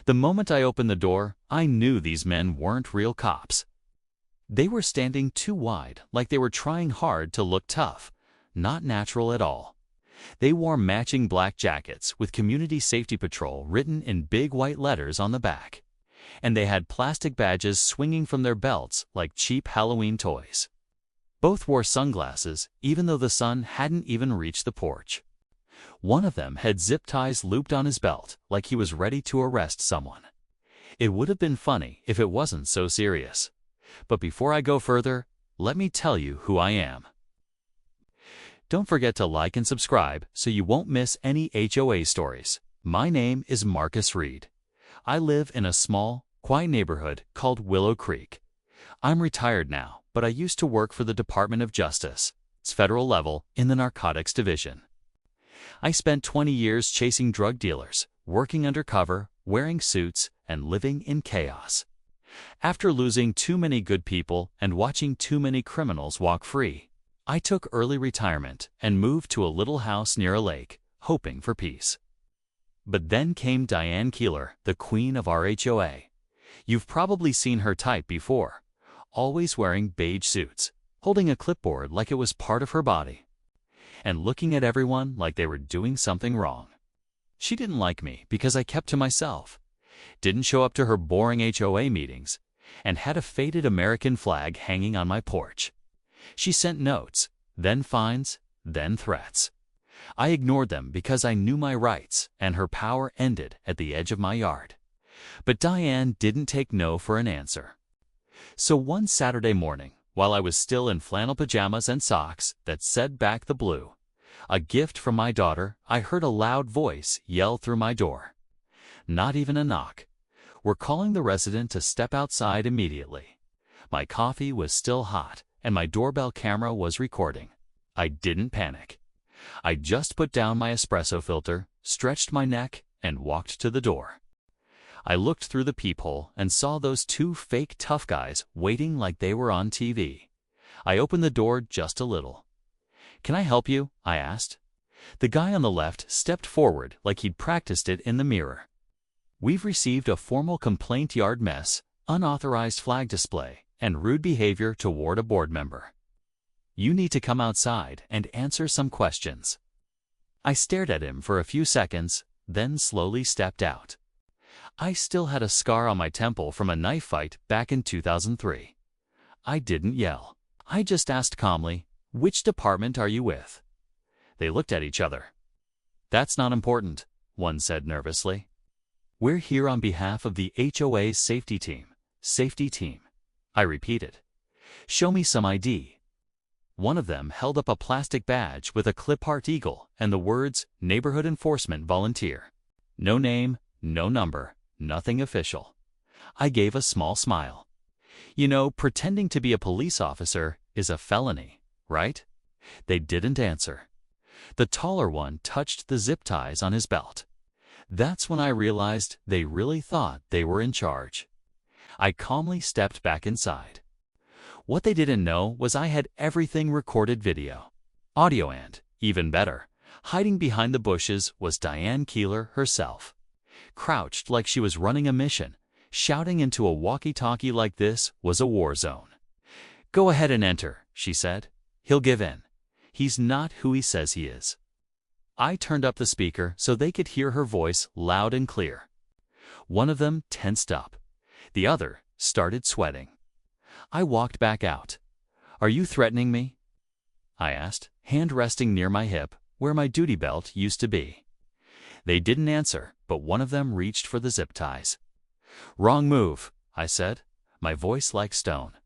The moment I opened the door, I knew these men weren't real cops. They were standing too wide, like they were trying hard to look tough. Not natural at all. They wore matching black jackets with Community Safety Patrol written in big white letters on the back. And they had plastic badges swinging from their belts like cheap Halloween toys. Both wore sunglasses, even though the sun hadn't even reached the porch. One of them had zip ties looped on his belt, like he was ready to arrest someone. It would have been funny if it wasn't so serious. But before I go further, let me tell you who I am. Don't forget to like and subscribe so you won't miss any HOA stories. My name is Marcus Reid. I live in a small, quiet neighborhood called Willow Creek. I'm retired now, but I used to work for the Department of Justice. It's federal level in the narcotics division. I spent 20 years chasing drug dealers, working undercover, wearing suits, and living in chaos. After losing too many good people and watching too many criminals walk free, I took early retirement and moved to a little house near a lake, hoping for peace. But then came Diane, the queen of our HOA. You've probably seen her type before, always wearing beige suits, holding a clipboard like it was part of her body, and looking at everyone like they were doing something wrong. She didn't like me because I kept to myself, didn't show up to her boring HOA meetings, and had a faded American flag hanging on my porch. She sent notes, then fines, then threats. I ignored them because I knew my rights, and her power ended at the edge of my yard. But Diane didn't take no for an answer. So one Saturday morning, while I was still in flannel pajamas and socks that said "Back the Blue," a gift from my daughter, I heard a loud voice yell through my door. Not even a knock. We're calling the resident to step outside immediately. My coffee was still hot, and my doorbell camera was recording. I didn't panic. I just put down my espresso filter, stretched my neck, and walked to the door. I looked through the peephole and saw those two fake tough guys waiting like they were on TV. I opened the door just a little. "Can I help you?" I asked. The guy on the left stepped forward like he'd practiced it in the mirror. "We've received a formal complaint: yard mess, unauthorized flag display, and rude behavior toward a board member. You need to come outside and answer some questions." I stared at him for a few seconds, then slowly stepped out. I still had a scar on my temple from a knife fight back in 2003. I didn't yell. I just asked calmly, "Which department are you with?" They looked at each other. "That's not important," one said nervously. "We're here on behalf of the HOA's safety team." "Safety team," I repeated. "Show me some ID." One of them held up a plastic badge with a clip-heart eagle and the words "Neighborhood Enforcement Volunteer." No name, no number, nothing official. I gave a small smile. You know, pretending to be a police officer is a felony, right? They didn't answer. The taller one touched the zip ties on his belt. That's when I realized they really thought they were in charge. I calmly stepped back inside. What they didn't know was I had everything recorded: video, audio, and, even better, hiding behind the bushes was Diane herself. Crouched like she was running a mission, shouting into a walkie-talkie like this was a war zone. "Go ahead and enter," she said. "He'll give in. He's not who he says he is." I turned up the speaker so they could hear her voice loud and clear. One of them tensed up. The other started sweating. I walked back out. "Are you threatening me?" I asked, hand resting near my hip, where my duty belt used to be. They didn't answer, but one of them reached for the zip ties. "Wrong move," I said, my voice like stone.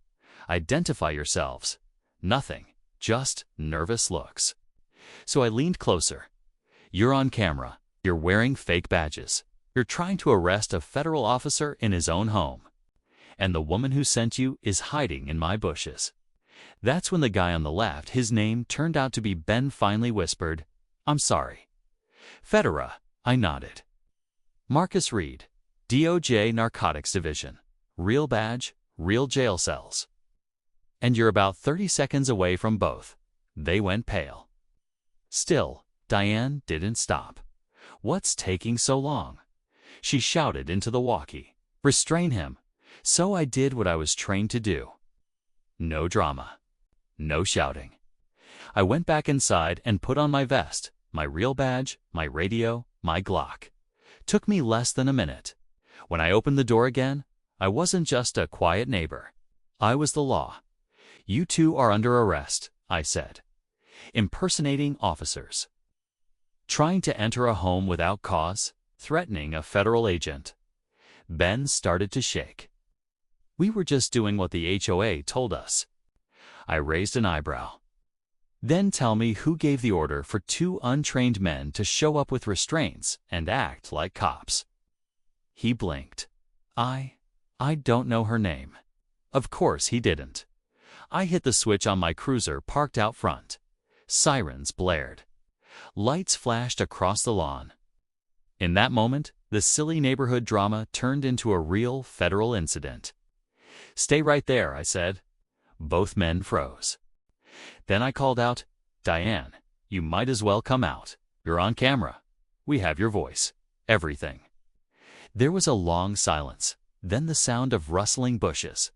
"Identify yourselves." Nothing, just nervous looks. So I leaned closer. "You're on camera. You're wearing fake badges. You're trying to arrest a federal officer in his own home. And the woman who sent you is hiding in my bushes." That's when the guy on the left, his name turned out to be Ben, finally whispered, "I'm sorry." "Federa," I nodded. "Marcus Reid, DOJ Narcotics Division. Real badge, real jail cells. And you're about 30 seconds away from both." They went pale. Still, Diane didn't stop. "What's taking so long?" She shouted into the walkie, "Restrain him." So I did what I was trained to do. No drama. No shouting. I went back inside and put on my vest, my real badge, my radio, my Glock. Took me less than a minute. When I opened the door again, I wasn't just a quiet neighbor. I was the law. "You two are under arrest," I said. Impersonating officers. Trying to enter a home without cause, threatening a federal agent. Ben started to shake. "We were just doing what the HOA told us." I raised an eyebrow. "Then tell me who gave the order for two untrained men to show up with restraints and act like cops." He blinked. I don't know her name." Of course he didn't. I hit the switch on my cruiser parked out front. Sirens blared. Lights flashed across the lawn. In that moment, the silly neighborhood drama turned into a real federal incident. "Stay right there," I said. Both men froze. Then I called out, "Diane, you might as well come out. You're on camera. We have your voice. Everything." There was a long silence, then the sound of rustling bushes.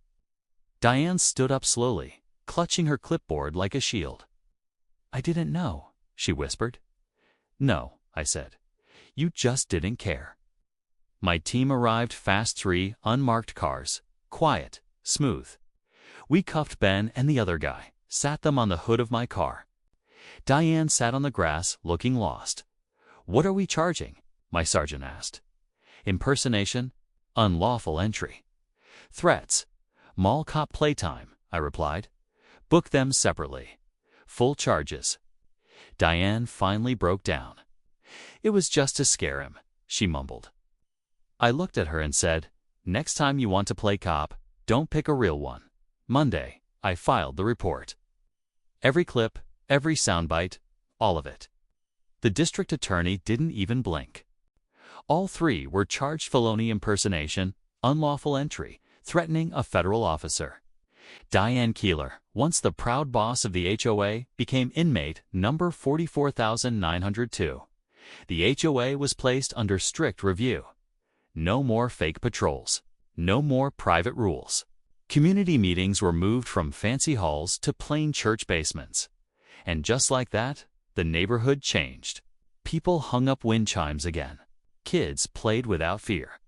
Diane stood up slowly, clutching her clipboard like a shield. "I didn't know," she whispered. "No," I said. "You just didn't care." My team arrived fast, 3 unmarked cars, quiet, smooth. We cuffed Ben and the other guy, sat them on the hood of my car. Diane sat on the grass, looking lost. "What are we charging?" my sergeant asked. "Impersonation, unlawful entry." "Threats, mall cop playtime," I replied. "Book them separately. Full charges." Diane finally broke down. "It was just to scare him," she mumbled. I looked at her and said, "Next time you want to play cop, don't pick a real one." Monday, I filed the report. Every clip, every soundbite, all of it. The district attorney didn't even blink. All 3 were charged felony impersonation, unlawful entry, threatening a federal officer. Diane Keeler, once the proud boss of the HOA, became inmate number 44,902. The HOA was placed under strict review. No more fake patrols. No more private rules. Community meetings were moved from fancy halls to plain church basements. And just like that, the neighborhood changed. People hung up wind chimes again. Kids played without fear.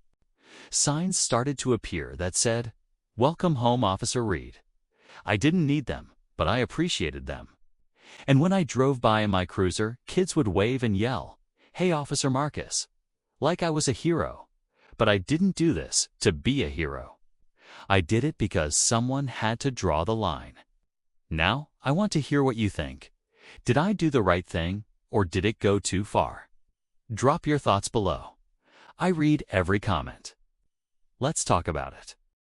Signs started to appear that said, "Welcome home, Officer Reid." I didn't need them, but I appreciated them. And when I drove by in my cruiser, kids would wave and yell, "Hey, Officer Marcus," like I was a hero. But I didn't do this to be a hero. I did it because someone had to draw the line. Now, I want to hear what you think. Did I do the right thing, or did it go too far? Drop your thoughts below. I read every comment. Let's talk about it.